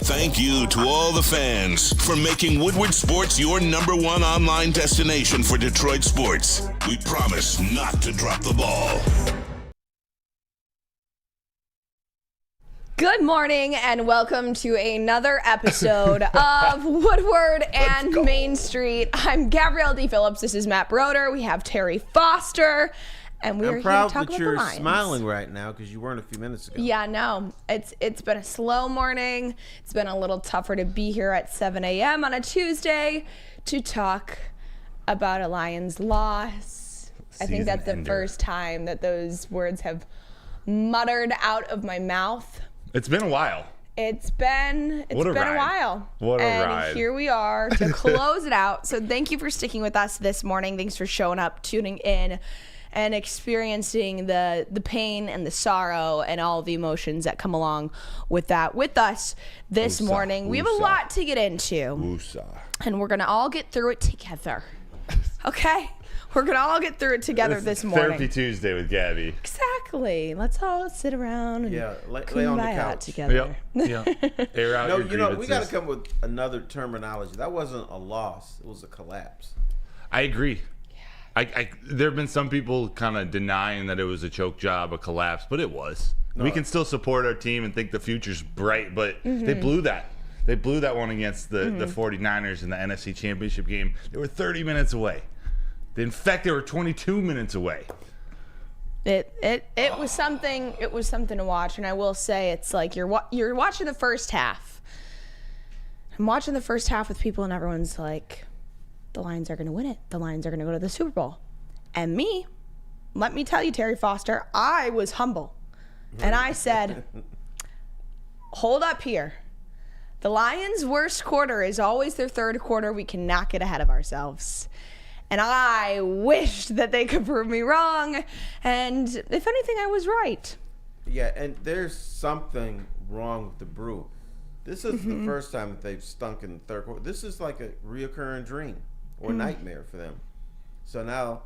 Thank you to all the fans for making Woodward Sports your number one online destination for Detroit sports. We promise not to drop the ball. Good morning and welcome to another episode of Woodward and Main Street. I'm Gabrielle Dee Phillips. This is Matt Broder. We have Terry Foster. And we're here to talk about the Lions. I'm proud that you're smiling right now because you weren't a few minutes ago. Yeah, no. It's been a slow morning. It's been a little tougher to be here at 7 a.m. on a Tuesday to talk about a Lions loss. I think that's the first time that those words have muttered out of my mouth. It's been a while. It's been a while. What a ride. And here we are to close it out. So thank you for sticking with us this morning. Thanks for showing up, tuning in, and experiencing the pain and the sorrow and all the emotions that come along with that with us this morning. We have a lot to get into. And we're going to all get through it together. Okay? We're going to all get through it together this morning. Therapy Tuesday with Gabby. Exactly. Let's all sit around and lay on the couch together. Yeah. Air out your grievances. We got to come with another terminology. That wasn't a loss. It was a collapse. I agree. There have been some people kind of denying that it was a choke job, a collapse, but it was. No. We can still support our team and think the future's bright, but they blew that. They blew that one against the 49ers in the NFC Championship game. They were 30 minutes away. In fact, they were 22 minutes away. It was something. It was something to watch, and I will say, it's like you're watching the first half. I'm watching the first half with people, and everyone's like, the Lions are going to win it. The Lions are going to go to the Super Bowl. And me, let me tell you, Terry Foster, I was humble. And I said, hold up here. The Lions' worst quarter is always their third quarter. We cannot get ahead of ourselves. And I wished that they could prove me wrong. And if anything, I was right. Yeah, and there's something wrong with the brew. This is the first time that they've stunk in the third quarter. This is like a reoccurring dream or nightmare for them. So now,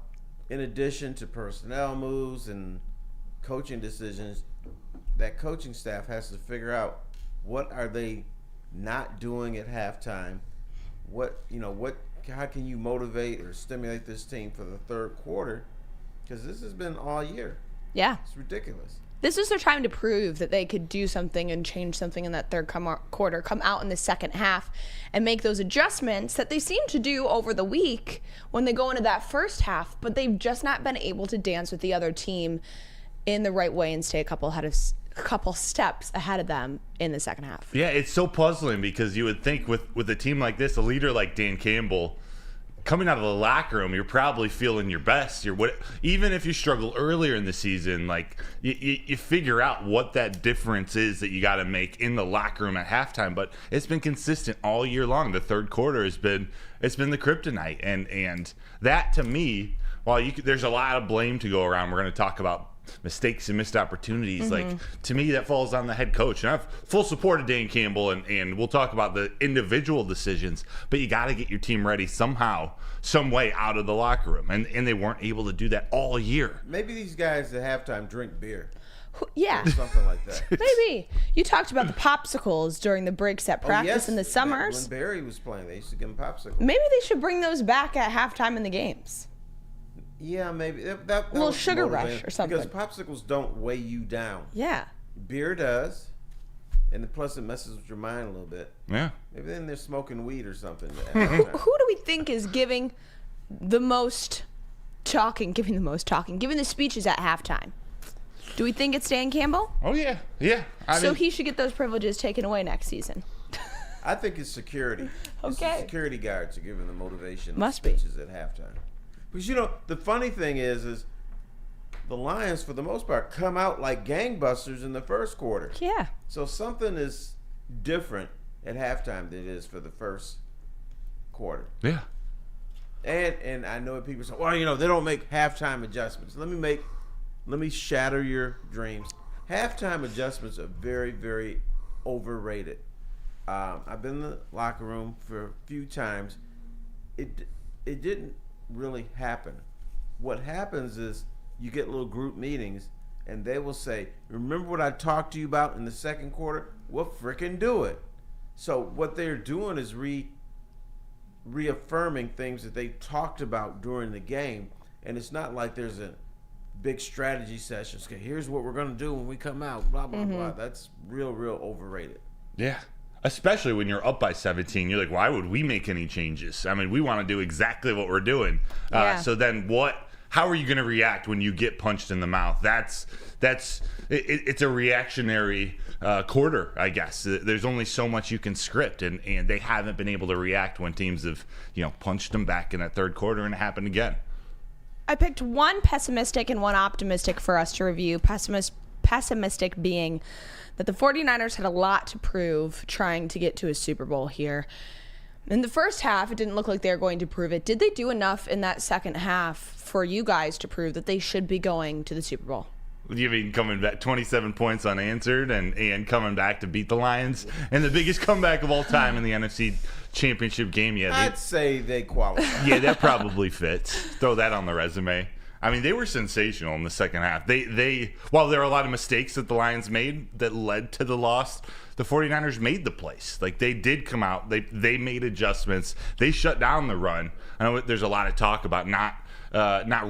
in addition to personnel moves and coaching decisions, that coaching staff has to figure out what are they not doing at halftime. How can you motivate or stimulate this team for the third quarter? Because this has been all year. Yeah. It's ridiculous. This is their time to prove that they could do something and change something in that third quarter, come out in the second half and make those adjustments that they seem to do over the week when they go into that first half, but they've just not been able to dance with the other team in the right way and stay a couple steps ahead of them in the second half. Yeah, it's so puzzling because you would think with a team like this, a leader like Dan Campbell, coming out of the locker room, you're probably feeling your best. Even if you struggle earlier in the season, like you figure out what that difference is that you got to make in the locker room at halftime. But it's been consistent all year long. The third quarter has been the kryptonite, and that to me, while there's a lot of blame to go around, we're going to talk about mistakes and missed opportunities. Like, to me, that falls on the head coach. And I have full support of Dan Campbell, and we'll talk about the individual decisions, but you got to get your team ready somehow, some way out of the locker room. And they weren't able to do that all year. Maybe these guys at halftime drink beer. Yeah. Or something like that. Maybe. You talked about the popsicles during the breaks at practice in the summers. When Barry was playing, they used to give him popsicles. Maybe they should bring those back at halftime in the games. Yeah, maybe. That a little sugar rush or something. Because popsicles don't weigh you down. Yeah. Beer does. And plus it messes with your mind a little bit. Yeah. Maybe then they're smoking weed or something. Who do we think is giving the most talking, giving the speeches at halftime? Do we think it's Dan Campbell? Oh, yeah. Yeah. So he should get those privileges taken away next season. I think it's security. Okay. It's the security guards are giving the motivation Must be. speeches at halftime. Because, the funny thing is the Lions, for the most part, come out like gangbusters in the first quarter. Yeah. So something is different at halftime than it is for the first quarter. Yeah. And I know people say, well, they don't make halftime adjustments. Let me shatter your dreams. Halftime adjustments are very, very overrated. I've been in the locker room for a few times. It didn't really happen. What happens is you get little group meetings and they will say, remember what I talked to you about in the second quarter? We'll frickin' do it. So what they're doing is reaffirming things that they talked about during the game, and it's not like there's a big strategy session. Okay, here's what we're gonna do when we come out. Blah blah blah. That's real overrated. Yeah. Especially when you're up by 17, you're like, why would we make any changes? I mean, we want to do exactly what we're doing. So then how are you going to react when you get punched in the mouth? It's a reactionary quarter, I guess. There's only so much you can script, and they haven't been able to react when teams have, punched them back in that third quarter, and it happened again. I picked one pessimistic and one optimistic for us to review. Pessimistic being that the 49ers had a lot to prove trying to get to a Super Bowl here. In the first half, it didn't look like they were going to prove it. Did they do enough in that second half for you guys to prove that they should be going to the Super Bowl? You mean coming back 27 points unanswered and coming back to beat the Lions? And the biggest comeback of all time in the NFC Championship game yet. I'd say they qualify. Yeah, that probably fits. Throw that on the resume. I mean, they were sensational in the second half. While there are a lot of mistakes that the Lions made that led to the loss, the 49ers made the plays. Like, they did come out. They made adjustments. They shut down the run. I know there's a lot of talk about not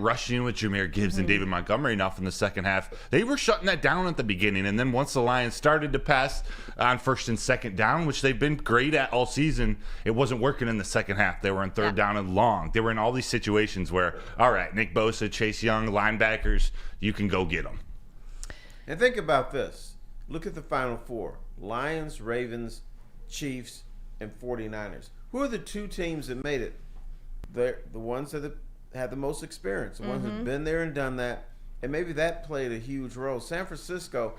rushing with Jahmyr Gibbs and David Montgomery enough in the second half. They were shutting that down at the beginning, and then once the Lions started to pass on first and second down, which they've been great at all season, it wasn't working in the second half. They were in third down and long. They were in all these situations where, all right, Nick Bosa, Chase Young, linebackers, you can go get them. And think about this. Look at the Final Four. Lions, Ravens, Chiefs, and 49ers. Who are the two teams that made it? They're the ones that had the most experience, the ones who've been there and done that, and maybe that played a huge role. San Francisco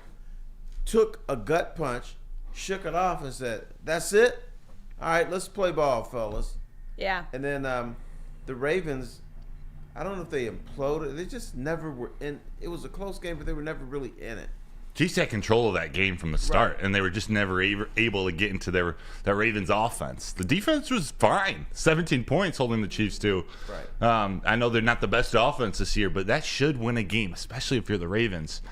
took a gut punch, shook it off, and said, "That's it. All right, let's play ball, fellas." Yeah. And then the Ravens, I don't know if they imploded. They just never were in. It was a close game, but they were never really in it. Chiefs had control of that game from the start, and they were just never able to get into that Ravens offense. The defense was fine. 17 points holding the Chiefs to. Right. I know they're not the best offense this year, but that should win a game, especially if you're the Ravens.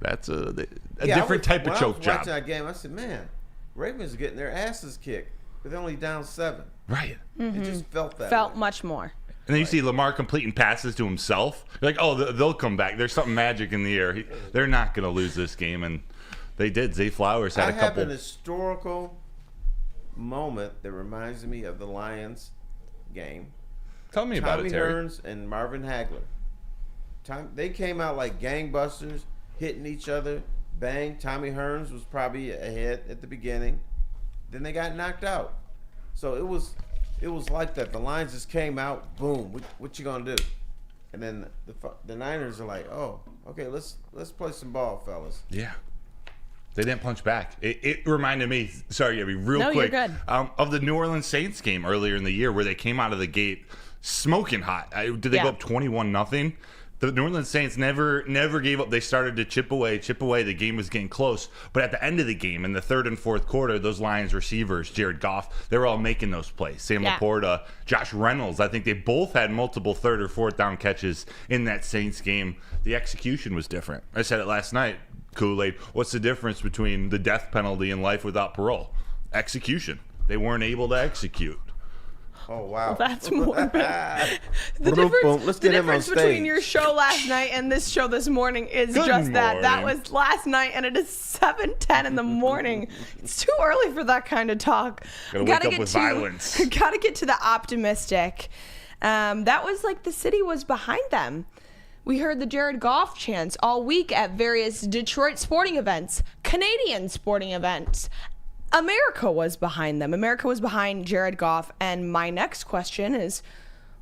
That's a different type of choke job. Watching that game, I said, man, Ravens are getting their asses kicked, but they're only down 7. Right. It just felt that Felt way. much more. And then you see Lamar completing passes to himself. You're like, oh, they'll come back. There's something magic in the air. They're not going to lose this game, and they did. Zay Flowers had a couple. I have an historical moment that reminds me of the Lions game. Tell me about it, Terry. Tommy Hearns and Marvin Hagler. They came out like gangbusters, hitting each other. Bang. Tommy Hearns was probably ahead at the beginning. Then they got knocked out. So it was like that. The Lions just came out, boom. What you gonna do? And then the Niners are like, oh, okay, let's play some ball, fellas. Yeah. They didn't punch back. It reminded me, sorry, Gabby, real quick, you're good. Of the New Orleans Saints game earlier in the year where they came out of the gate smoking hot. Did they go up 21-0? The New Orleans Saints never gave up. They started to chip away. The game was getting close. But at the end of the game, in the third and fourth quarter, those Lions receivers, Jared Goff, they were all making those plays. Sam Laporta, Josh Reynolds, I think they both had multiple third or fourth down catches in that Saints game. The execution was different. I said it last night, Kool-Aid. What's the difference between the death penalty and life without parole? Execution. They weren't able to execute. Oh, wow. That's more bad. The difference between your show last night and this show this morning is Good just that. That morning. was last night, and it is 7:10 in the morning. It's too early for that kind of talk. Gotta wake up with violence. Gotta get to the optimistic. That was like the city was behind them. We heard the Jared Goff chants all week at various Detroit sporting events, Canadian sporting events. America was behind them. America was behind Jared Goff. And my next question is,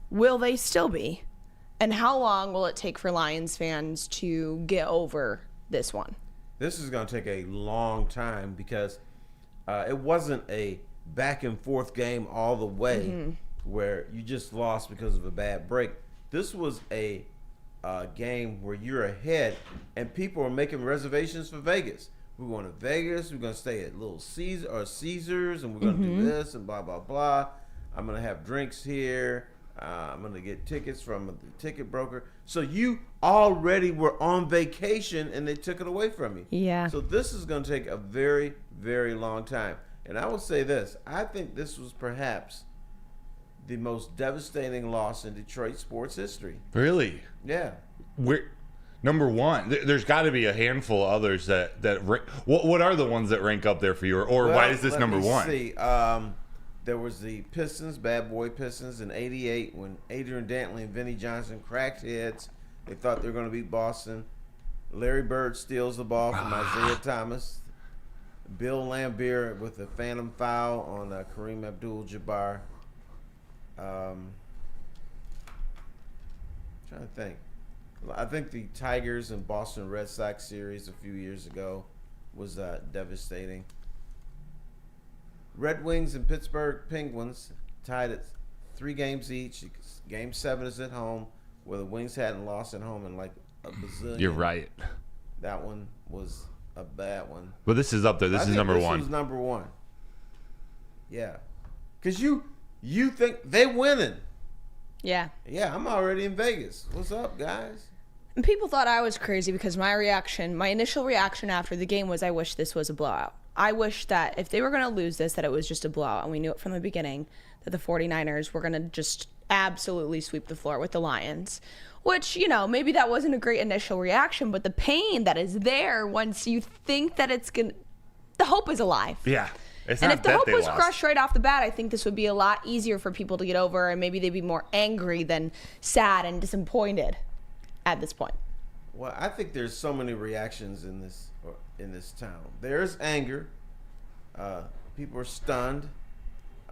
will they still be? And how long will it take for Lions fans to get over this one? This is going to take a long time because it wasn't a back and forth game all the way where you just lost because of a bad break. This was a game where you're ahead and people are making reservations for Vegas. We're going to Vegas. We're going to stay at Little Caesars, and we're going to do this and blah, blah, blah. I'm going to have drinks here. I'm going to get tickets from the ticket broker. So you already were on vacation, and they took it away from you. Yeah. So this is going to take a very, very long time. And I will say this. I think this was perhaps the most devastating loss in Detroit sports history. Really? Yeah. We're number one. There's got to be a handful of others that rank. What are the ones that rank up there for you, or Well, why is this number one? See. There was the Pistons, Bad Boy Pistons, in '88 when Adrian Dantley and Vinnie Johnson cracked heads. They thought they were going to beat Boston. Larry Bird steals the ball from Isaiah Thomas. Bill Laimbeer with a phantom foul on Kareem Abdul-Jabbar. Trying to think. I think the Tigers and Boston Red Sox series a few years ago was devastating. Red Wings and Pittsburgh Penguins tied at 3 games each. Game 7 is at home, where the Wings hadn't lost at home in like a bazillion. You're right. That one was a bad one. But this is up there. This is number one. This was number one. Yeah. Because you think they winning. Yeah. Yeah, I'm already in Vegas. What's up, guys? And people thought I was crazy because my initial reaction after the game was I wish this was a blowout. I wish that if they were going to lose this, that it was just a blowout. And we knew it from the beginning that the 49ers were going to just absolutely sweep the floor with the Lions. Which, maybe that wasn't a great initial reaction, but the pain that is there once you think that it's going to... The hope is alive. Yeah. It's and not if the that hope they was lost. crushed right off the bat, I think this would be a lot easier for people to get over, and maybe they'd be more angry than sad and disappointed at this point. Well, I think there's so many reactions in this town. There's anger. People are stunned.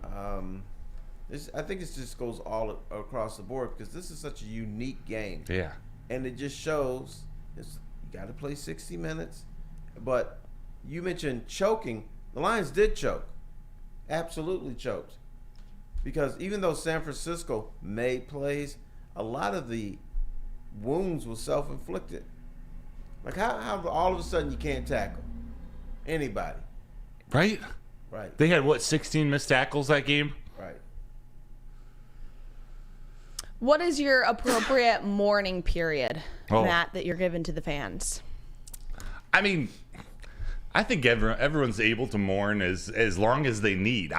I think it just goes all across the board because this is such a unique game. Yeah. And it just shows you got to play 60 minutes. But you mentioned choking. The Lions did choke. Absolutely choked. Because even though San Francisco made plays, a lot of the wounds were self-inflicted. Like how all of a sudden you can't tackle anybody. Right? Right. They had, 16 missed tackles that game? Right. What is your appropriate mourning period, Oh. Matt, that you're giving to the fans? I mean, I think everyone's able to mourn as long as they need.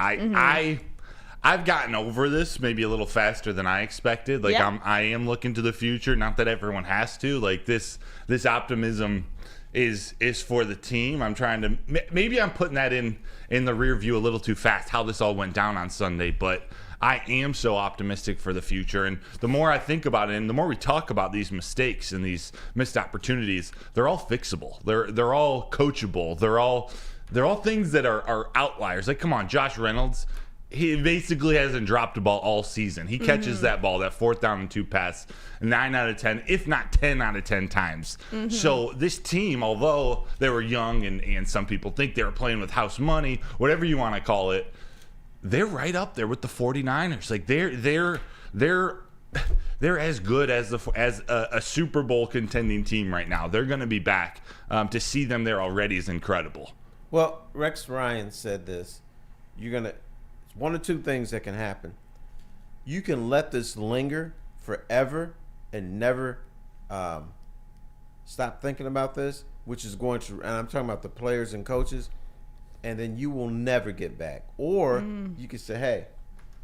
I've gotten over this maybe a little faster than I expected. Like Yeah. I am looking to the future. Not that everyone has to. Like this optimism is for the team. I'm trying to maybe I'm putting that in the rear view a little too fast. How this all went down on Sunday, but I am so optimistic for the future. And the more I think about it, and the more we talk about these mistakes and these missed opportunities, they're all fixable. They're all coachable. They're all things that are outliers. Like, come on, Josh Reynolds. He basically hasn't dropped a ball all season. He catches that ball, that 4th down and 2 pass, 9 out of 10, if not 10 out of 10 times. So this team, although they were young and some people think they were playing with house money, whatever you want to call it, they're right up there with the 49ers. Like they're as good as a Super Bowl contending team right now. They're going to be back. To see them there already is incredible. Well, Rex Ryan said this. One or two things that can happen. You can let this linger forever and never stop thinking about this, which is going to, and I'm talking about the players and coaches, and then you will never get back. Or you can say, hey,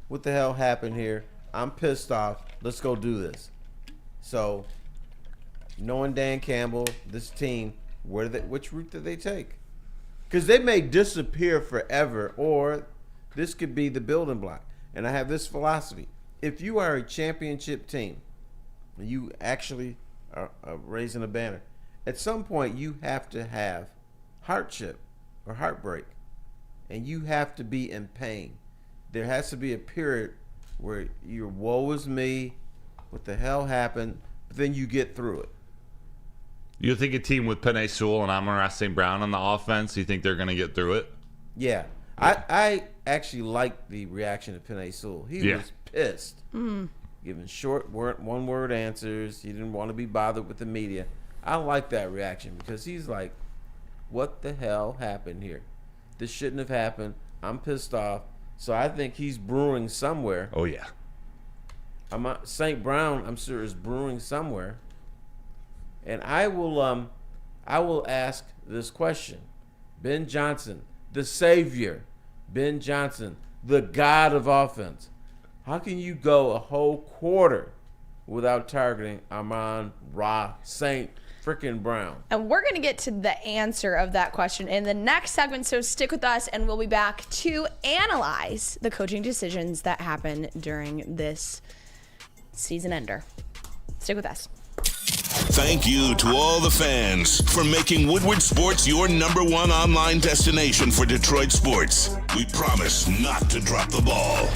what the hell happened here? I'm pissed off. Let's go do this. So, knowing Dan Campbell, this team, which route did they take? Because they may disappear forever, or this could be the building block. And I have this philosophy. If you are a championship team, and you actually are raising a banner, at some point you have to have hardship or heartbreak. And you have to be in pain. There has to be a period where you're, woe is me, what the hell happened, but then you get through it. You think a team with Penei Sewell and Amon-Ra St. Brown on the offense, you think they're going to get through it? Yeah. I actually liked the reaction of Penei Sewell. He was pissed. Giving short one-word answers. He didn't want to be bothered with the media. I like that reaction because he's like, what the hell happened here? This shouldn't have happened. I'm pissed off. So I think he's brewing somewhere. Oh, yeah. St. Brown, I'm sure, is brewing somewhere. And I will ask this question. Ben Johnson, the savior, Ben Johnson, the god of offense. How can you go a whole quarter without targeting Amon-Ra St. freaking Brown? And we're going to get to the answer of that question in the next segment, so stick with us, and we'll be back to analyze the coaching decisions that happen during this season ender. Stick with us. Thank you to all the fans for making Woodward Sports your number one online destination for Detroit sports. We promise not to drop the ball.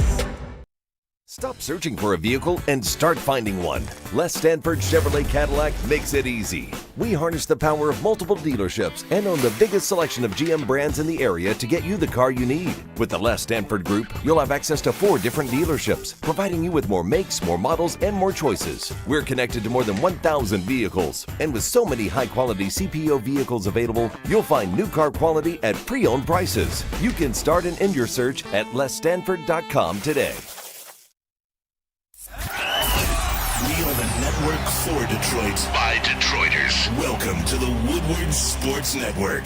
Stop searching for a vehicle and start finding one. Les Stanford Chevrolet Cadillac makes it easy. We harness the power of multiple dealerships and own the biggest selection of GM brands in the area to get you the car you need. With the Les Stanford Group, you'll have access to 4 different dealerships, providing you with more makes, more models, and more choices. We're connected to more than 1,000 vehicles. And with so many high-quality CPO vehicles available, you'll find new car quality at pre-owned prices. You can start and end your search at lesstanford.com today. We are the network for Detroit by Detroiters. Welcome to the Woodward Sports Network.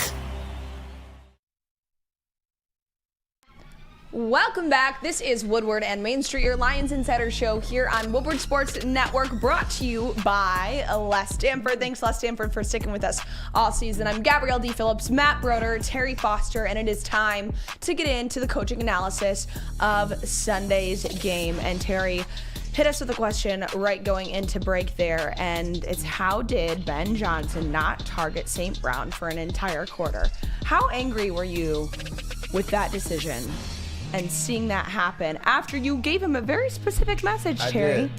Welcome back. This is Woodward and Main Street, your Lions Insider show here on Woodward Sports Network, brought to you by Les Stanford. Thanks, Les Stanford, for sticking with us all season. I'm Gabrielle Dee Phillips, Matt Broder, Terry Foster, and it is time to get into the coaching analysis of Sunday's game. And Terry, hit us with a question right going into break there, and it's how did Ben Johnson not target St. Brown for an entire quarter? How angry were you with that decision and seeing that happen after you gave him a very specific message, Terry? I did.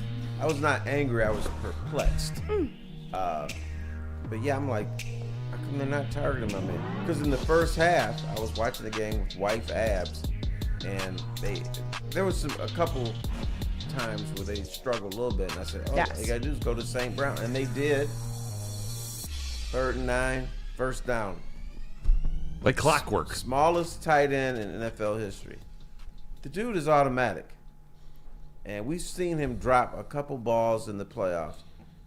I was not angry. I was perplexed. But yeah, I'm like, how come they're not targeting my man? Because in the first half, I was watching the game with wife Abs, and there was a couple times where they struggled a little bit, and I said, Yes. all you gotta do is go to St. Brown, and they did. 3rd and 9, first down. Like clockwork. Smallest tight end in NFL history. The dude is automatic, and we've seen him drop a couple balls in the playoffs,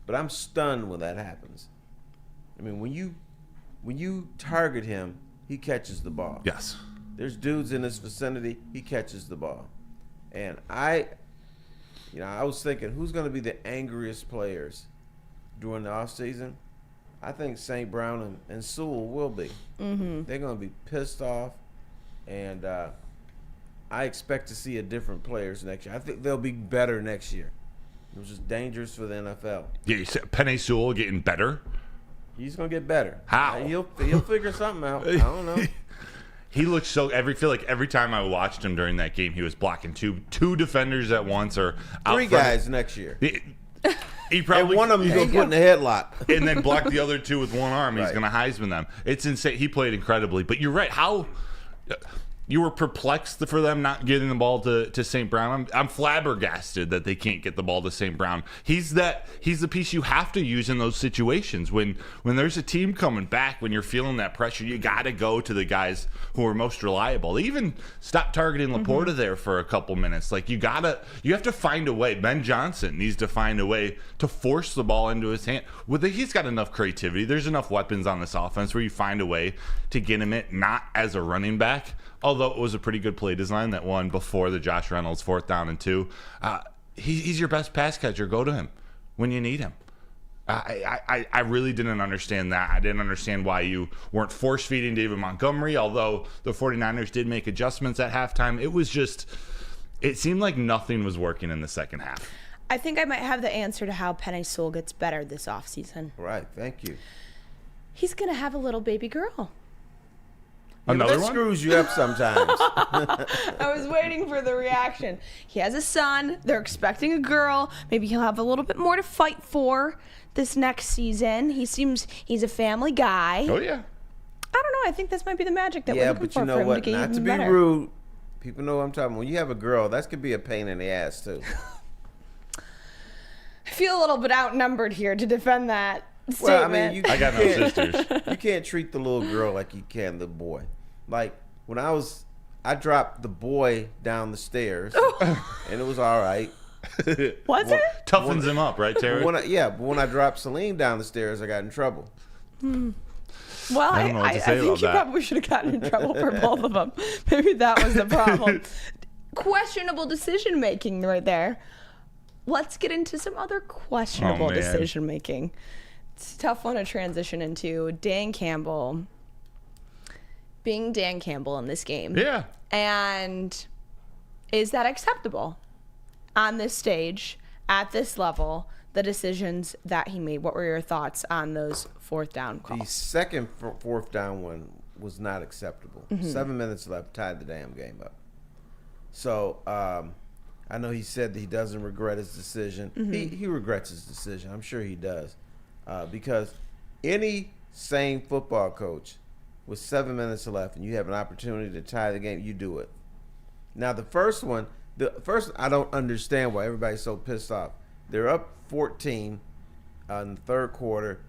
but I'm stunned when that happens. I mean, when you target him, he catches the ball. Yes. There's dudes in his vicinity, he catches the ball. And I was thinking, who's going to be the angriest players during the offseason? I think St. Brown and Sewell will be. Mm-hmm. They're going to be pissed off, and I expect to see a different players next year. I think they'll be better next year. It was just dangerous for the NFL. Yeah, you said Penei Sewell getting better? He's going to get better. How? He'll figure something out. I don't know. He looked feel like every time I watched him during that game, he was blocking two defenders at once, or out 3 front. guys next year. He probably And one of them he's going to put in a headlock. and then block the other 2 with one arm. He's Right. going to Heisman them. It's insane. He played incredibly. But you're right. How you were perplexed for them not getting the ball to St. Brown. I'm flabbergasted that they can't get the ball to St. Brown. He's the piece you have to use in those situations. When there's a team coming back, when you're feeling that pressure, you got to go to the guys who are most reliable. They even stopped targeting Laporta there for a couple minutes. Like you have to find a way. Ben Johnson needs to find a way to force the ball into his hand. He's got enough creativity. There's enough weapons on this offense where you find a way to get him it, not as a running back. Although it was a pretty good play design, that one before the Josh Reynolds 4th down and 2. He's your best pass catcher. Go to him when you need him. I really didn't understand that. I didn't understand why you weren't force-feeding David Montgomery, although the 49ers did make adjustments at halftime. It seemed like nothing was working in the second half. I think I might have the answer to how Penei Sewell gets better this offseason. Right, thank you. He's going to have a little baby girl. Another that one? screws you up sometimes. I was waiting for the reaction. He has a son. They're expecting a girl. Maybe he'll have a little bit more to fight for this next season. He's a family guy. Oh, yeah. I don't know. I think this might be the magic that we're looking but for you know him what? to get Not even to be better. rude, people know what I'm talking about. When you have a girl, that could be a pain in the ass, too. I feel a little bit outnumbered here to defend that statement. Well, I mean, I got no sisters. you can't treat the little girl like you can the boy. Like, when I dropped the boy down the stairs, and it was all right. Was it? Toughens him up, right, Terry? But when I dropped Celine down the stairs, I got in trouble. Well, I don't know what to I say think about you that. probably should have gotten in trouble for both of them. Maybe that was the problem. Questionable decision making right there. Let's get into some other questionable man. decision making. It's a tough one to transition into. Dan Campbell being Dan Campbell in this game. Yeah. And is that acceptable on this stage, at this level, the decisions that he made? What were your thoughts on those fourth down The calls? second fourth down one was not acceptable. 7 minutes left, tied the damn game up. So I know he said that he doesn't regret his decision. He regrets his decision. I'm sure he does. Because any sane football coach with 7 minutes left and you have an opportunity to tie the game, you do it. Now the first one, I don't understand why everybody's so pissed off. They're up 14 in the third quarter,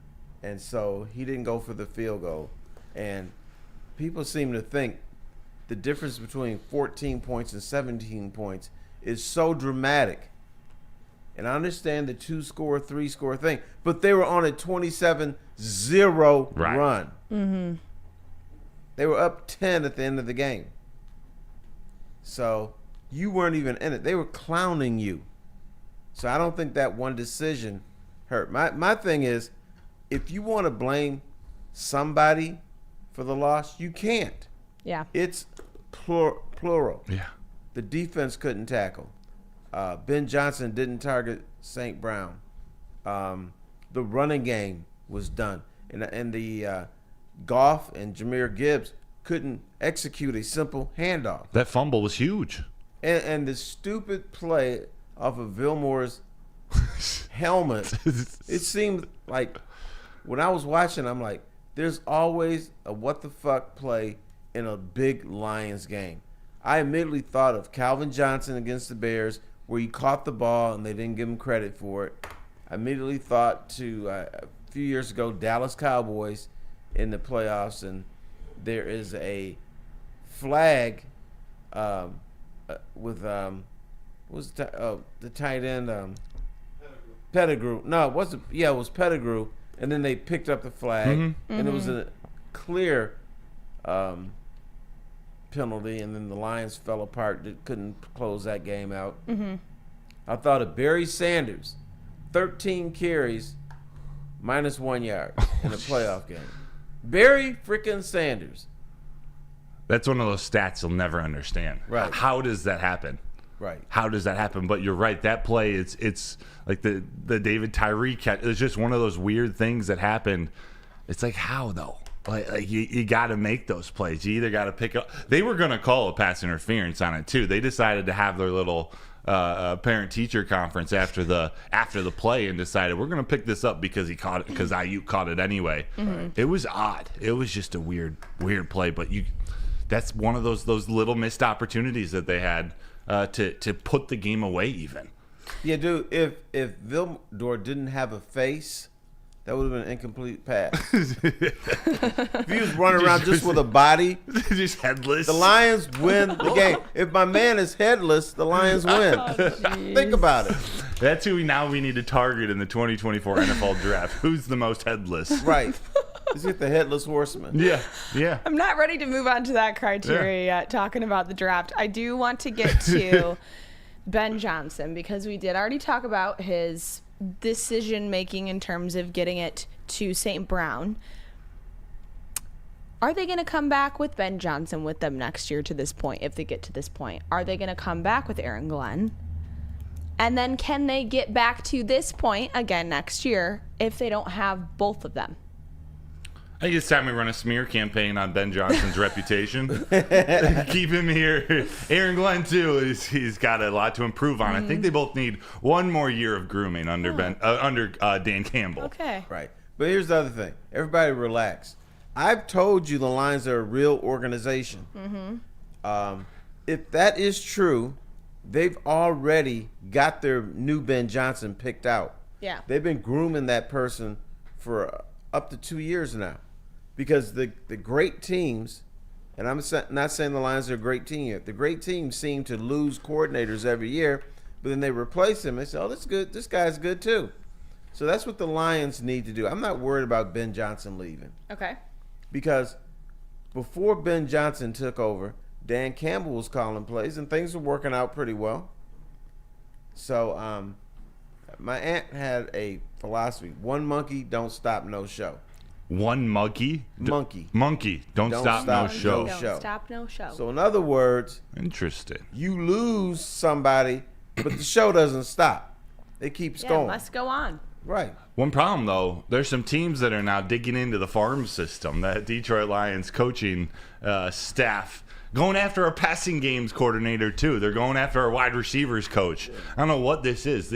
and so he didn't go for the field goal. And people seem to think the difference between 14 points and 17 points is so dramatic. And I understand the 2-score, 3-score thing, but they were on a 27-0 Right. run. Mm-hmm. They were up 10 at the end of the game. So you weren't even in it. They were clowning you. So I don't think that one decision hurt. My thing is, if you want to blame somebody for the loss, you can't. Yeah. It's plural. Yeah. The defense couldn't tackle. Ben Johnson didn't target St. Brown. The running game was done. And the Goff and Jahmyr Gibbs couldn't execute a simple handoff. That fumble was huge. And the stupid play off of Vilmore's helmet, it seemed like when I was watching, I'm like, there's always a what the fuck play in a big Lions game. I immediately thought of Calvin Johnson against the Bears, where he caught the ball and they didn't give him credit for it. I immediately thought to a few years ago, Dallas Cowboys in the playoffs, and there is a flag with the tight end Pettigrew. No, it wasn't. Yeah, it was Pettigrew, and then they picked up the flag, and it was a clear penalty, and then the Lions fell apart. They couldn't close that game out. I thought of Barry Sanders, 13 carries, -1 yard in a playoff game. Barry freaking Sanders. That's one of those stats you'll never understand. Right. How does that happen? Right. How does that happen? But you're right. That play, it's like the David Tyree catch. It's just one of those weird things that happened. It's like, how though? Like you got to make those plays. You either got to pick up. They were going to call a pass interference on it too. They decided to have their little parent-teacher conference after the play and decided we're going to pick this up because he caught it, because IU caught it anyway. It was odd. It was just a weird play. But that's one of those little missed opportunities that they had to put the game away even. Yeah, dude, if Vilmore didn't have a face, that would have been an incomplete pass. If he was running around just with a body, Just headless. the Lions win the game. If my man is headless, the Lions win. Think about it. That's who we need to target in the 2024 NFL draft. Who's the most headless? Right. Let's get the headless horseman. Yeah. I'm not ready to move on to that criteria yet, talking about the draft. I do want to get to Ben Johnson, because we did already talk about his decision making in terms of getting it to St. Brown. Are they going to come back with Ben Johnson with them next year to this point, if they get to this point? Are they going to come back with Aaron Glenn? And then can they get back to this point again next year if they don't have both of them? I think it's time we run a smear campaign on Ben Johnson's reputation. Keep him here. Aaron Glenn too. He's got a lot to improve on. I think they both need one more year of grooming under Dan Campbell. Okay. Right. But here's the other thing. Everybody relax. I've told you the Lions are a real organization. If that is true, they've already got their new Ben Johnson picked out. Yeah. They've been grooming that person for up to 2 years now. Because the great teams, and I'm not saying the Lions are a great team yet, the great teams seem to lose coordinators every year, but then they replace him. They say, oh, that's good. This guy's good too. So that's what the Lions need to do. I'm not worried about Ben Johnson leaving. Okay. because before Ben Johnson took over, Dan Campbell was calling plays, and things were working out pretty well. So my aunt had a philosophy: one monkey don't stop no show. One monkey? Monkey. Don't stop no show. Don't stop no show. So in other words, Interesting. you lose somebody, but the show doesn't stop. It keeps going. Must go on. Right. One problem, though, there's some teams that are now digging into the farm system, that Detroit Lions coaching staff, going after a passing games coordinator, too. They're going after a wide receivers coach. I don't know what this is.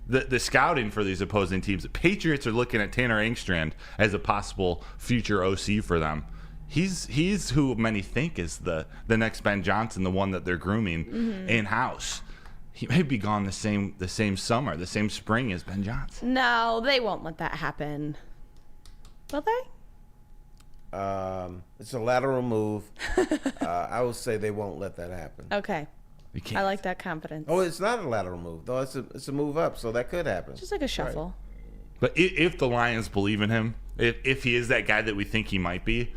The scouting for these opposing teams. The Patriots are looking at Tanner Engstrand as a possible future OC for them. He's who many think is the next Ben Johnson, the one that they're grooming in-house. He may be gone the same summer, the same spring as Ben Johnson. No, they won't let that happen. Will they? It's a lateral move. I would say they won't let that happen. Okay. You can't. I like that confidence. Oh, it's not a lateral move, though. It's a move up, so that could happen. Just like a shuffle. But if the Lions believe in him, if he is that guy that we think he might be,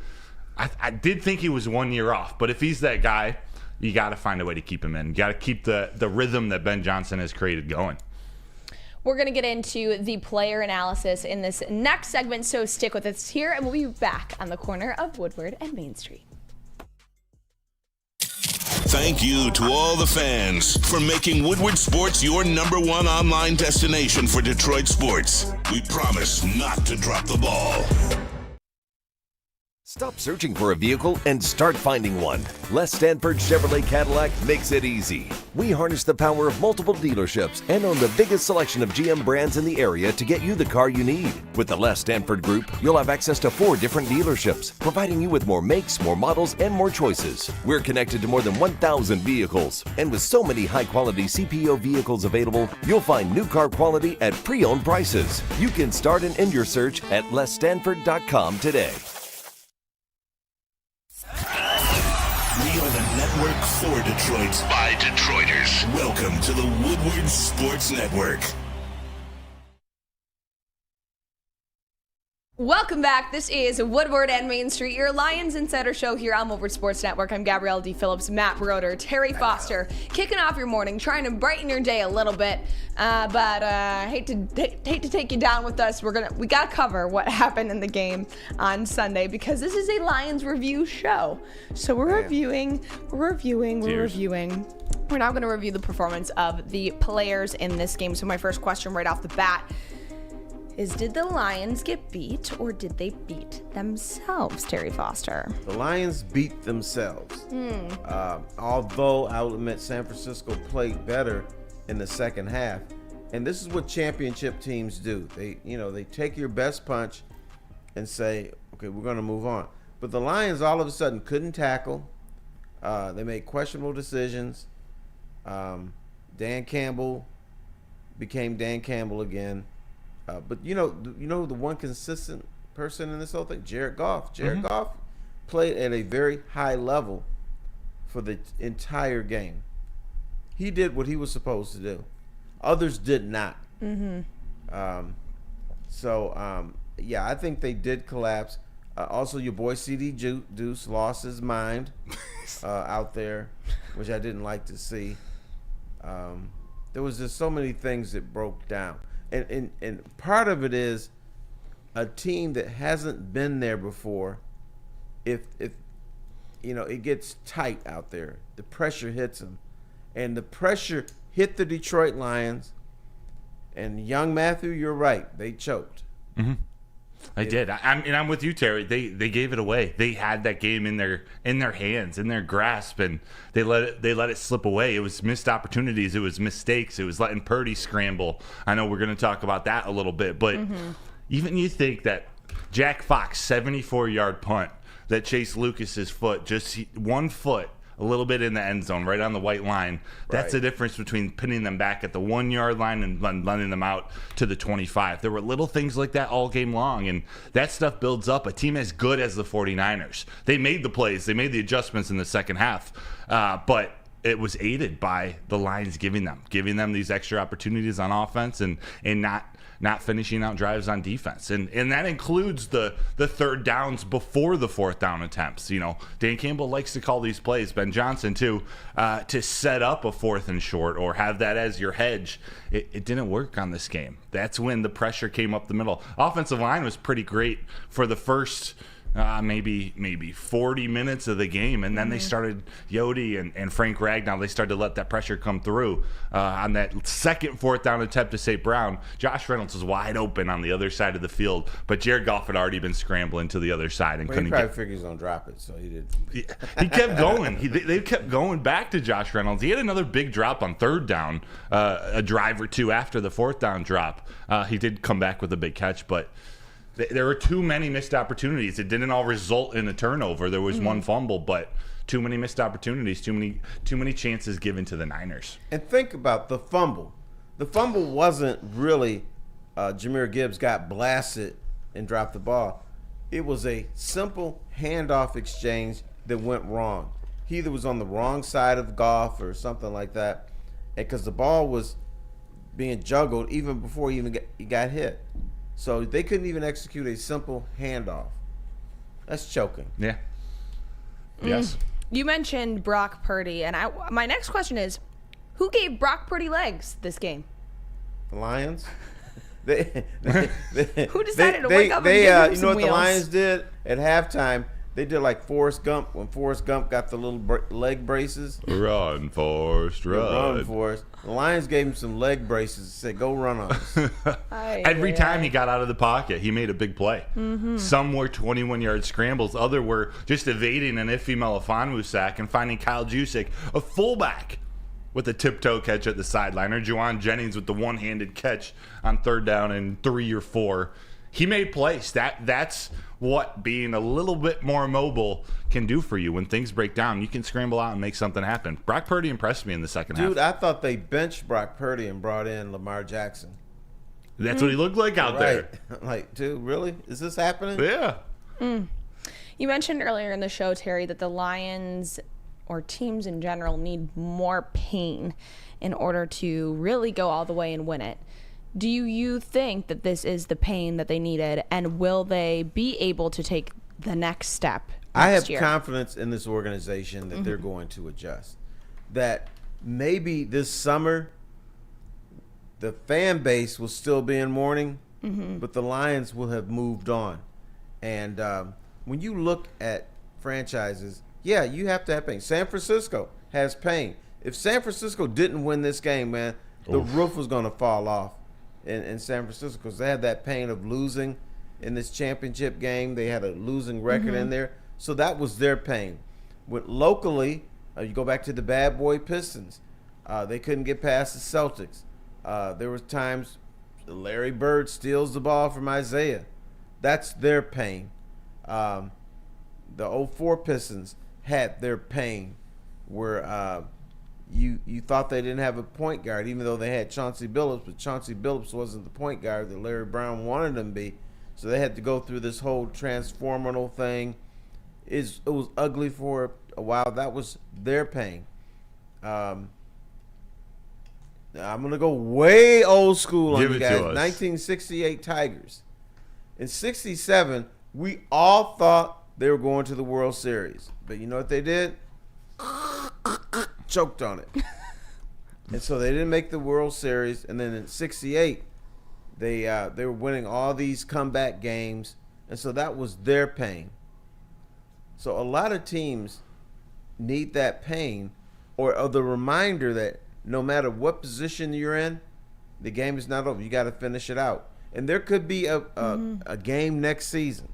I did think he was 1 year off. But if he's that guy, you got to find a way to keep him in. You got to keep the rhythm that Ben Johnson has created going. We're going to get into the player analysis in this next segment, so stick with us here, and we'll be back on the corner of Woodward and Main Street. Thank you to all the fans for making Woodward Sports your #1 online destination for Detroit sports. We promise not to drop the ball. Stop searching for a vehicle and start finding one. Les Stanford Chevrolet Cadillac makes it easy. We harness the power of multiple dealerships and own the biggest selection of GM brands in the area to get you the car you need. With the Les Stanford Group, you'll have access to 4 different dealerships, providing you with more makes, more models, and more choices. We're connected to more than 1,000 vehicles. And with so many high-quality CPO vehicles available, you'll find new car quality at pre-owned prices. You can start and end your search at lesstanford.com today. We are the network for Detroit by Detroiters. Welcome to the Woodward Sports Network. Welcome back. This is Woodward and Main Street, your Lions Insider Show here on Woodward Sports Network. I'm Gabrielle Dee Phillips, Matt Broder, Terry Foster, kicking off your morning, trying to brighten your day a little bit. But hate to take you down with us. We gotta cover what happened in the game on Sunday because this is a Lions review show. So we're reviewing. We're now going to review the performance of the players in this game. So my first question right off the bat is, did the Lions get beat or did they beat themselves, Terry Foster? The Lions beat themselves. Although I will admit San Francisco played better in the second half. And this is what championship teams do. They take your best punch and say, okay, we're going to move on. But the Lions all of a sudden couldn't tackle. They made questionable decisions. Dan Campbell became Dan Campbell again. But you know the one consistent person in this whole thing, Jared Goff. Jared Goff played at a very high level for the entire game. He did what he was supposed to do. Others did not. Yeah, I think they did collapse. Also, your boy CD Deuce lost his mind out there, which I didn't like to see. There was just so many things that broke down. And part of it is a team that hasn't been there before. If it gets tight out there, the pressure hits them, and the pressure hit the Detroit Lions. And young Matthew, you're right, they choked. They did. I'm with you, Terry. They gave it away. They had that game in their hands, in their grasp, and they let it slip away. It was missed opportunities. It was mistakes. It was letting Purdy scramble. I know we're going to talk about that a little bit, but even you think that Jack Fox 74-yard punt that chased Lucas's foot, just 1 foot, a little bit in the end zone, right on the white line. That's the difference between pinning them back at the 1-yard line and letting them out to the 25. There were little things like that all game long, and that stuff builds up. A team as good as the 49ers, they made the plays, they made the adjustments in the second half, but it was aided by the Lions giving them these extra opportunities on offense and not finishing out drives on defense. And that includes the third downs before the fourth down attempts. You know, Dan Campbell likes to call these plays, Ben Johnson too, to set up a fourth and short or have that as your hedge. It didn't work on this game. That's when the pressure came up the middle. Offensive line was pretty great for the first maybe 40 minutes of the game, and then they started, Yodi and Frank Ragnow, they started to let that pressure come through. On that second fourth down attempt to St. Brown, Josh Reynolds was wide open on the other side of the field, but Jared Goff had already been scrambling to the other side and couldn't he get. probably figured he was going to drop it, so he did. He kept going. They kept going back to Josh Reynolds. He had another big drop on third down, a drive or two after the fourth down drop. He did come back with a big catch, but there were too many missed opportunities. It didn't all result in a turnover. There was one fumble, but too many missed opportunities, too many chances given to the Niners. And think about the fumble. The fumble wasn't really Jahmyr Gibbs got blasted and dropped the ball. It was a simple handoff exchange that went wrong. He either was on the wrong side of Goff or something like that, because the ball was being juggled even before he got hit. So they couldn't even execute a simple handoff. That's choking. Yeah. Yes. You mentioned Brock Purdy, and my next question is, who gave Brock Purdy legs this game? The Lions. Who decided to wake up and give him you know some what wheels? the Lions did at halftime? They did like Forrest Gump when Forrest Gump got the little leg braces. Run, Forrest, run. Run, Forrest. The Lions gave him some leg braces and said, go run on us. Every time he got out of the pocket, he made a big play. Some were 21-yard scrambles. Other were just evading an Ife Melifonwu sack and finding Kyle Juszczyk, a fullback, with a tiptoe catch at the sideline, or Juwan Jennings with the one-handed catch on third down and 3 or 4. He made plays. That's what being a little bit more mobile can do for you. When things break down, you can scramble out and make something happen. Brock Purdy impressed me in the second half. Dude, I thought they benched Brock Purdy and brought in Lamar Jackson. That's what he looked like out there. Like, dude, really? Is this happening? Yeah. You mentioned earlier in the show, Terry, that the Lions or teams in general need more pain in order to really go all the way and win it. Do you think that this is the pain that they needed, and will they be able to take the next step I have next year? confidence in this organization that they're going to adjust. That maybe this summer the fan base will still be in mourning, but the Lions will have moved on. And when you look at franchises, yeah, you have to have pain. San Francisco has pain. If San Francisco didn't win this game, man, the roof was going to fall off in San Francisco, because they had that pain of losing in this championship game. They had a losing record in there. So that was their pain. Locally, you go back to the bad boy Pistons. They couldn't get past the Celtics. There were times Larry Bird steals the ball from Isaiah. That's their pain. The 04 Pistons had their pain where you thought they didn't have a point guard, even though they had Chauncey Billups, but Chauncey Billups wasn't the point guard that Larry Brown wanted him to be. So they had to go through this whole transformational thing. It was ugly for a while. That was their pain. I'm going to go way old school on you guys. 1968 Tigers. In 67, we all thought they were going to the World Series. But you know what they did? Choked on it. And so they didn't make the World Series. And then in 68, they were winning all these comeback games. And so that was their pain. So a lot of teams need that pain or the reminder that no matter what position you're in, the game is not over. You got to finish it out. And there could be a game next season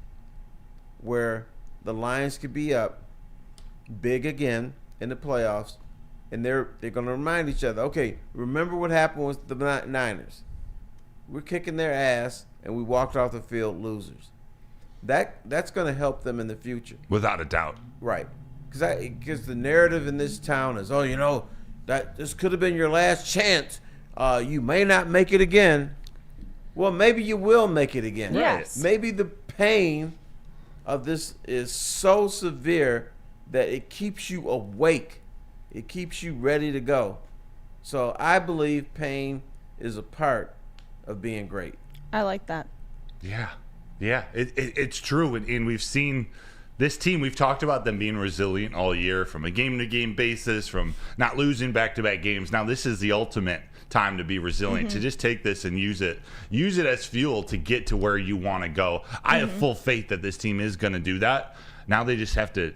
where the Lions could be up big again in the playoffs, and they're going to remind each other, okay, remember what happened with the Niners. We're kicking their ass, and we walked off the field losers. That's going to help them in the future. Without a doubt. Right. Because the narrative in this town is, that this could have been your last chance. You may not make it again. Well, maybe you will make it again. Yes. Maybe the pain of this is so severe that it keeps you awake. It keeps you ready to go. So I believe pain is a part of being great. I like that. Yeah. It's true. And we've seen this team, we've talked about them being resilient all year from a game-to-game basis, from not losing back-to-back games. Now this is the ultimate time to be resilient, to just take this and use it as fuel to get to where you want to go. I have full faith that this team is going to do that. Now they just have to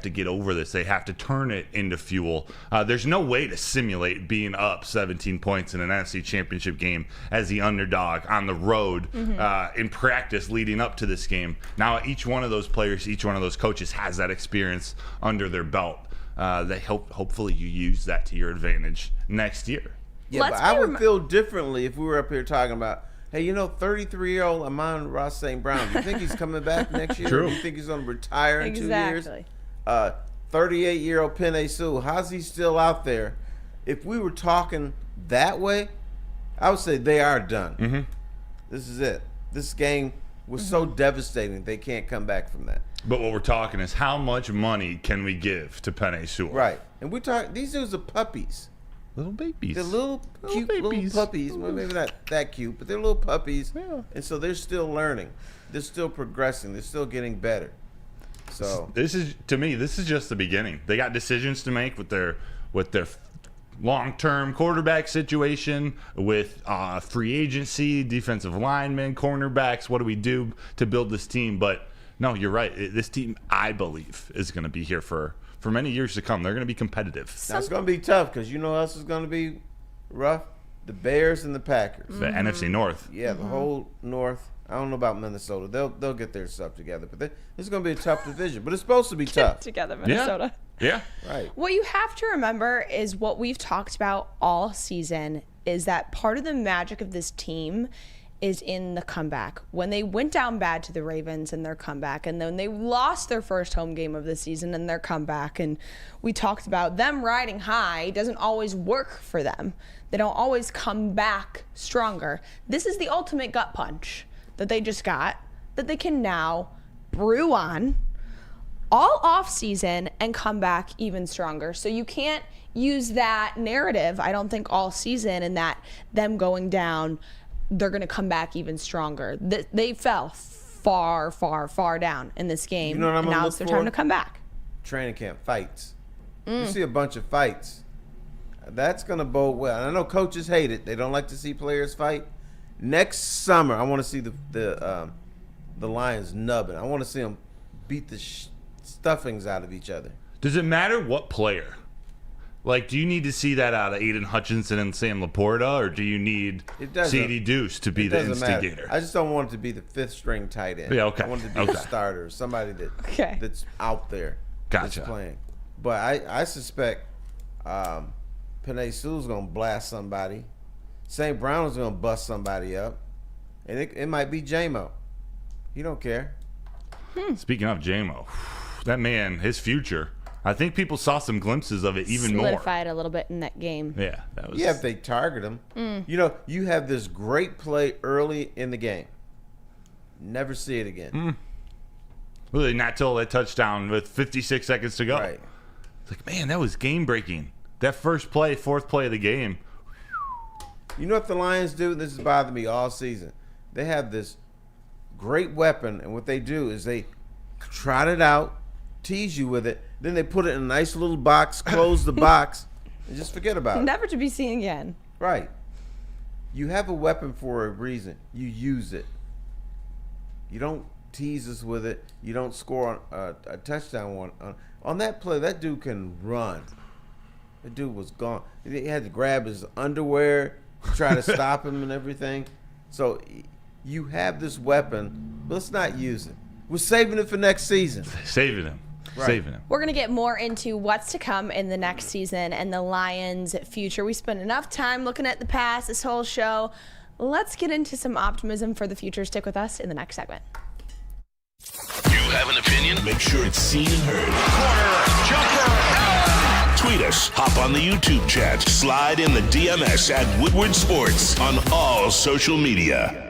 get over this. They have to turn it into fuel. There's no way to simulate being up 17 points in an NFC Championship game as the underdog on the road in practice leading up to this game. Now each one of those players, each one of those coaches has that experience under their belt. Hopefully you use that to your advantage next year. Yeah, but I would feel differently if we were up here talking about, hey, 33-year-old Amon-Ra St. Brown, do you think he's coming back next year? True. Do you think he's going to retire in 2 years? Exactly. 38-year-old Penei Sewell, how's he still out there? If we were talking that way, I would say they are done. This is it. This game was so devastating, they can't come back from that. But what we're talking is how much money can we give to Penei Sewell? Right. And we talk. These dudes are puppies. Little babies. They're little cute little puppies. Well, maybe not that cute, but they're little puppies. Yeah. And so they're still learning. They're still progressing. They're still getting better. So this is just the beginning. They got decisions to make with their long-term quarterback situation, with free agency, defensive linemen, cornerbacks. What do we do to build this team? But no, you're right. This team, I believe, is going to be here for many years to come. They're going to be competitive. Now, it's going to be tough because you know who else is going to be rough? The Bears and the Packers. The NFC North. Yeah, the whole North. I don't know about Minnesota. They'll get their stuff together. But this is going to be a tough division. But it's supposed to be tough. Together, Minnesota. Yeah. Right. What you have to remember is what we've talked about all season is that part of the magic of this team is in the comeback. When they went down bad to the Ravens and their comeback, and then they lost their first home game of the season and their comeback, and we talked about them riding high doesn't always work for them. They don't always come back stronger. This is the ultimate gut punch that they just got, that they can now brew on all off season and come back even stronger. So you can't use that narrative, I don't think, all season, and that them going down, they're going to come back even stronger. They fell far, far, far down in this game. You know what I'm and now gonna it's their look time for? to come back. Training camp fights. You see a bunch of fights. That's going to bode well. And I know coaches hate it. They don't like to see players fight. Next summer, I want to see the Lions nubbing. I want to see them beat the stuffings out of each other. Does it matter what player? Like, do you need to see that out of Aiden Hutchinson and Sam Laporta, or do you need C.D. Deuce to be the instigator? Matter. I just don't want it to be the fifth string tight end. Yeah, okay. I want it to be the starter, somebody that's out there that's playing. But I suspect Penei Sewell's going to blast somebody. St. Brown is going to bust somebody up. And it might be J-Mo. He don't care. Speaking of J-Mo, that man, his future, I think people saw some glimpses of it even more. Solidified a little bit in that game. Yeah, that was. Yeah, if they target him. You have this great play early in the game. Never see it again. Really, not till that touchdown with 56 seconds to go. Right. It's like, man, that was game breaking. That first play, fourth play of the game. You know what the Lions do? This has bothered me all season. They have this great weapon, and what they do is they trot it out, tease you with it, then they put it in a nice little box, close the box, and just forget about it. Never to be seen again. Right. You have a weapon for a reason. You use it. You don't tease us with it. You don't score a touchdown on that play. That dude can run. The dude was gone. He had to grab his underwear, try to stop him and everything. So you have this weapon, but let's not use it. We're saving it for next season. Saving him. Right. Saving him. We're going to get more into what's to come in the next season and the Lions' future. We spent enough time looking at the past this whole show. Let's get into some optimism for the future. Stick with us in the next segment. You have an opinion? Make sure it's seen and heard. Corner, jumper, tweet us, hop on the YouTube chat, slide in the DMS at Woodward Sports on all social media.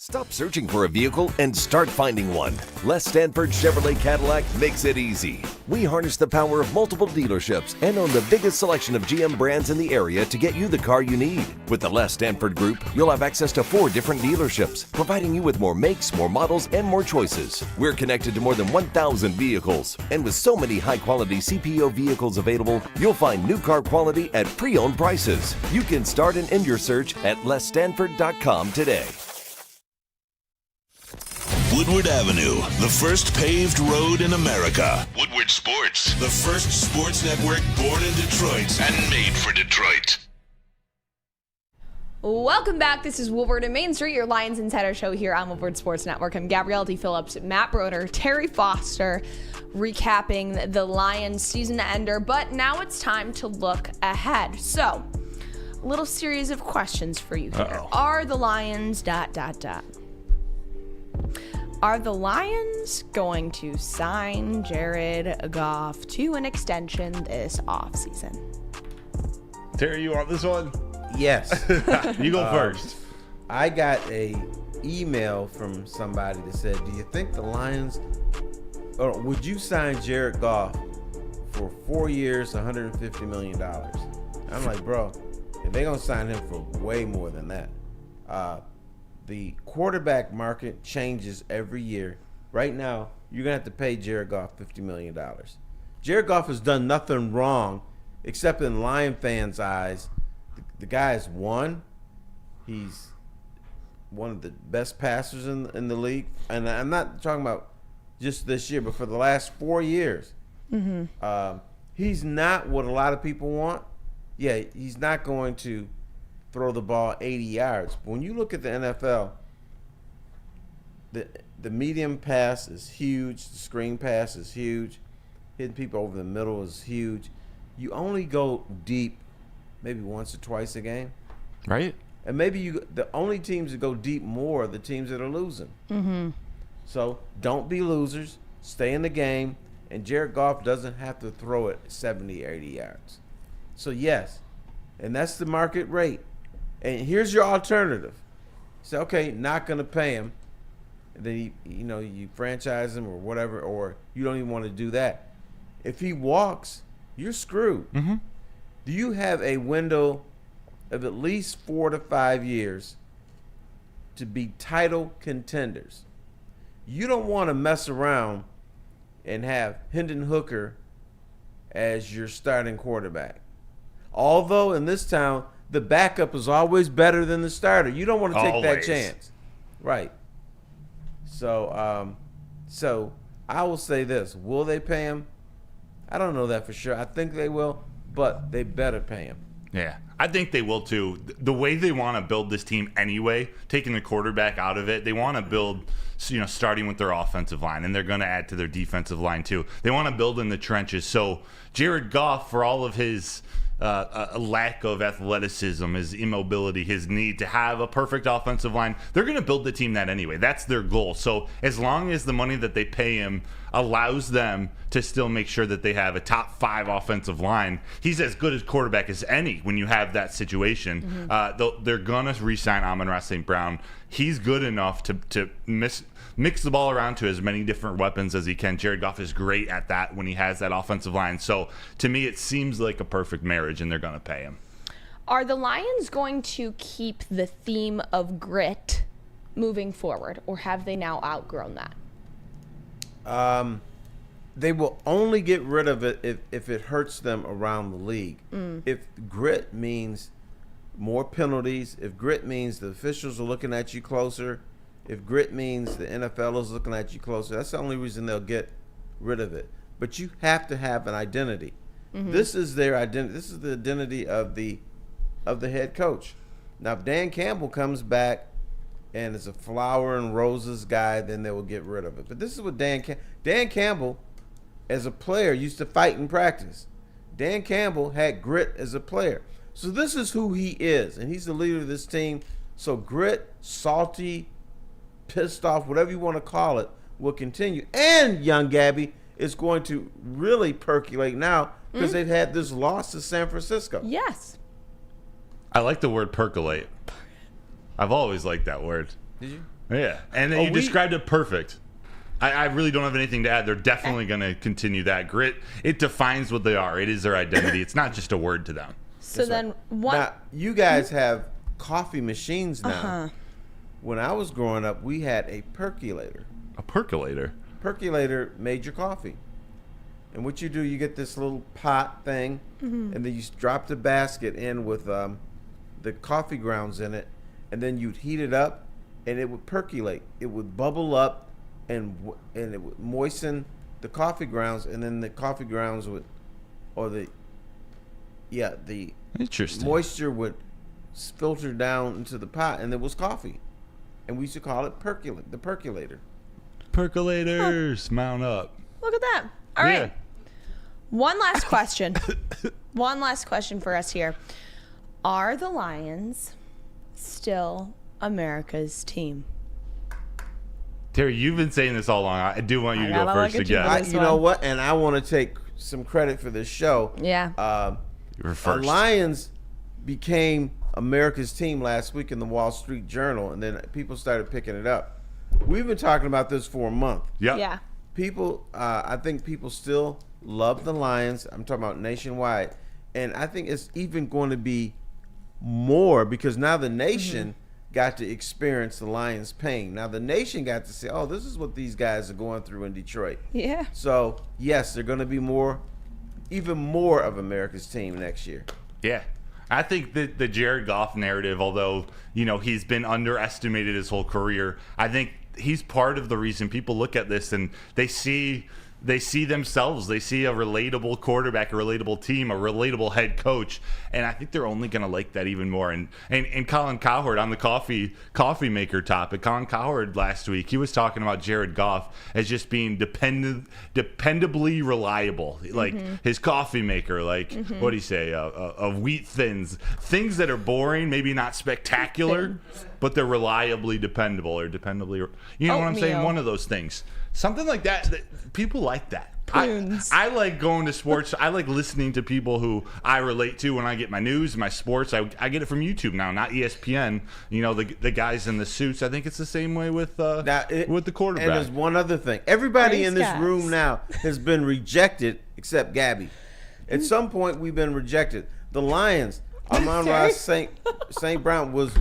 Stop searching for a vehicle and start finding one. Les Stanford Chevrolet Cadillac makes it easy. We harness the power of multiple dealerships and own the biggest selection of GM brands in the area to get you the car you need. With the Les Stanford Group, you'll have access to 4 different dealerships, providing you with more makes, more models, and more choices. We're connected to more than 1,000 vehicles. And with so many high-quality CPO vehicles available, you'll find new car quality at pre-owned prices. You can start and end your search at lesstanford.com today. Woodward Avenue, the first paved road in America. Woodward Sports, the first sports network born in Detroit and made for Detroit. Welcome back. This is Woodward and Main Street, your Lions Insider Show here on Woodward Sports Network. I'm Gabrielle Dee Phillips, Matt Broder, Terry Foster, recapping the Lions season ender. But now it's time to look ahead. So, a little series of questions for you here. Are the Lions ... Are the Lions going to sign Jared Goff to an extension this offseason? Terry, you want this one? Yes. You go first. I got a email from somebody that said, do you think the Lions, or would you sign Jared Goff for 4 years, $150 million? I'm like, bro, if they're going to sign him for way more than that. The quarterback market changes every year. Right now, you're going to have to pay Jared Goff $50 million. Jared Goff has done nothing wrong, except in Lion fans' eyes. The guy's won. He's one of the best passers in the league. And I'm not talking about just this year, but for the last 4 years. Mm-hmm. He's not what a lot of people want. Yeah, he's not going to throw the ball 80 yards. But when you look at the NFL, the medium pass is huge. The screen pass is huge. Hitting people over the middle is huge. You only go deep maybe once or twice a game. Right. And maybe the only teams that go deep more are the teams that are losing. Mm-hmm. So don't be losers. Stay in the game. And Jared Goff doesn't have to throw it 70, 80 yards. So, yes. And that's the market rate. And here's your alternative. Say, okay, not going to pay him. And then, you franchise him or whatever, or you don't even want to do that. If he walks, you're screwed. Mm-hmm. Do you have a window of at least 4 to 5 years to be title contenders? You don't want to mess around and have Hendon Hooker as your starting quarterback. Although in this town, the backup is always better than the starter. You don't want to take that chance. Right. So I will say this. Will they pay him? I don't know that for sure. I think they will, but they better pay him. Yeah, I think they will too. The way they want to build this team anyway, taking the quarterback out of it, they want to build, starting with their offensive line, and they're going to add to their defensive line too. They want to build in the trenches. So Jared Goff, for all of his a lack of athleticism, his immobility, his need to have a perfect offensive line, they're going to build the team that anyway. That's their goal. So as long as the money that they pay him allows them to still make sure that they have a top 5 offensive line, he's as good a quarterback as any when you have that situation. Mm-hmm. They're going to re-sign Amon-Ra St. Brown. He's good enough to mix the ball around to as many different weapons as he can. Jared Goff is great at that when he has that offensive line. So to me, it seems like a perfect marriage, and they're going to pay him. Are the Lions going to keep the theme of grit moving forward, or have they now outgrown that? They will only get rid of it if it hurts them around the league. If grit means more penalties, if grit means the officials are looking at you closer, if grit means the NFL is looking at you closer, that's the only reason they'll get rid of it. But you have to have an identity. Mm-hmm. This is their identity. This is the identity of the head coach. Now, if Dan Campbell comes back and is a flower and roses guy, then they will get rid of it. But this is what Dan Campbell, as a player, used to fight in practice. Dan Campbell had grit as a player. So this is who he is, and he's the leader of this team. So grit, salty, pissed off, whatever you want to call it, will continue. And young Gabby is going to really percolate now because they've had this loss to San Francisco. Yes. I like the word percolate. I've always liked that word. Did you? Yeah, and then you described it perfect. I really don't have anything to add. They're definitely going to continue that grit. It defines what they are. It is their identity. It's not just a word to them. So then what? Now, you guys have coffee machines now. When I was growing up, we had a percolator. A percolator? Percolator made your coffee. And what you do, you get this little pot thing, and then you drop the basket in with the coffee grounds in it, and then you'd heat it up, and it would percolate. It would bubble up, and it would moisten the coffee grounds, and then the coffee grounds would, the Interesting. moisture would filter down into the pot, and it was coffee. And we used to call it the percolator. Percolators, mount up. Look at that. All right. One last question. One last question for us here. Are the Lions still America's team? Terry, you've been saying this all along. I do want you to go first again. You know what? And I want to take some credit for this show. Yeah. You were first. The Lions became America's team last week in the Wall Street Journal, and then people started picking it up. We've been talking about this for a month. Yep. Yeah. People, I think people still love the Lions. I'm talking about nationwide. And I think it's even going to be more because now the nation got to experience the Lions' pain. Now the nation got to say, oh, this is what these guys are going through in Detroit. Yeah. So, yes, they're going to be even more of America's team next year. Yeah. I think that the Jared Goff narrative, although, he's been underestimated his whole career, I think he's part of the reason people look at this and they see themselves. They see a relatable quarterback, a relatable team, a relatable head coach, and I think they're only going to like that even more. And Colin Cowherd on the coffee maker topic, Colin Cowherd last week, he was talking about Jared Goff as just being dependably reliable, like his coffee maker, like what do you say, of wheat thins, things that are boring, maybe not spectacular, but they're reliably dependable or dependably, you know what I'm saying? One of those things. Something like that people like that. I like going to sports. I like listening to people who I relate to when I get my news, my sports. I get it from YouTube now, not ESPN. The guys in the suits. I think it's the same way with the quarterback. And there's one other thing. Everybody in this room now has been rejected except Gabby. At some point, we've been rejected. The Lions, Amon-Ra St. Brown was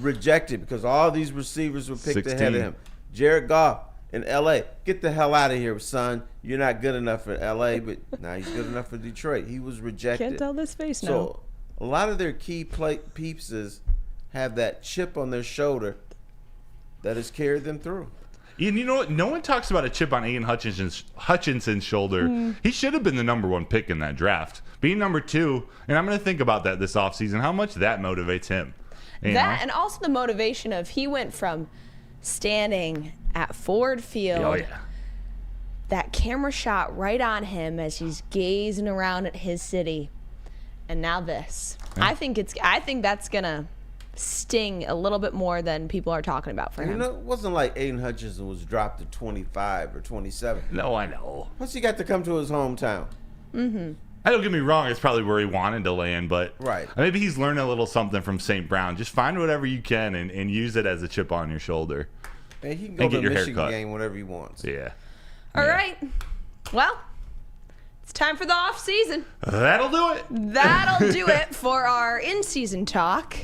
rejected because all these receivers were picked 16. ahead of him. Jared Goff in L.A. Get the hell out of here, son. You're not good enough for L.A., but now he's good enough for Detroit. He was rejected. Can't tell this face now. So a lot of their key pieces have that chip on their shoulder that has carried them through. And you know what? No one talks about a chip on Aiden Hutchinson's shoulder. He should have been the number 1 pick in that draft. Being number 2, and I'm going to think about that this offseason, how much that motivates him. And also the motivation of he went from standing at Ford Field, that camera shot right on him as he's gazing around at his city, and now this. Yeah. I think that's gonna sting a little bit more than people are talking about for him. It wasn't like Aiden Hutchinson was dropped to 25 or 27. No, I know. Once he got to come to his hometown. Don't get me wrong, it's probably where he wanted to land, but maybe he's learning a little something from St. Brown. Just find whatever you can and use it as a chip on your shoulder. And he can go to the Michigan game whenever he wants. Yeah. All right. Well, it's time for the off season. That'll do it. That'll do it for our in-season talk.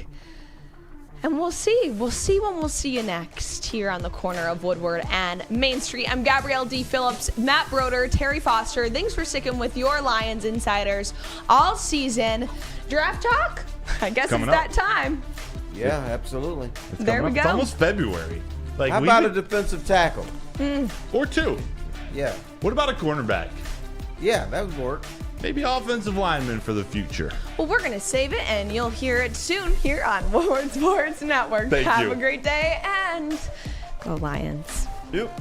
And we'll see. We'll see when we'll see you next here on the corner of Woodward and Main Street. I'm Gabrielle Dee Phillips, Matt Broder, Terry Foster. Thanks for sticking with your Lions Insiders all season. Draft talk? I guess it's that time. Yeah, absolutely. There we go. It's almost February. How about a defensive tackle? Or 2. Yeah. What about a cornerback? Yeah, that would work. Maybe offensive lineman for the future. Well, we're going to save it, and you'll hear it soon here on Woodward Sports Network. Have a great day, and go Lions. Yep.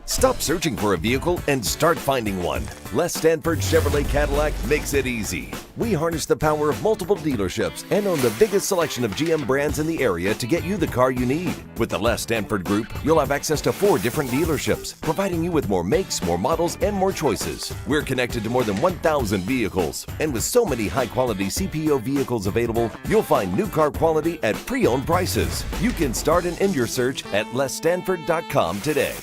Stop searching for a vehicle and start finding one. Les Stanford Chevrolet Cadillac makes it easy. We harness the power of multiple dealerships and own the biggest selection of GM brands in the area to get you the car you need. With the Les Stanford Group, you'll have access to 4 different dealerships, providing you with more makes, more models, and more choices. We're connected to more than 1,000 vehicles, and with so many high-quality CPO vehicles available, you'll find new car quality at pre-owned prices. You can start and end your search at lesstanford.com today.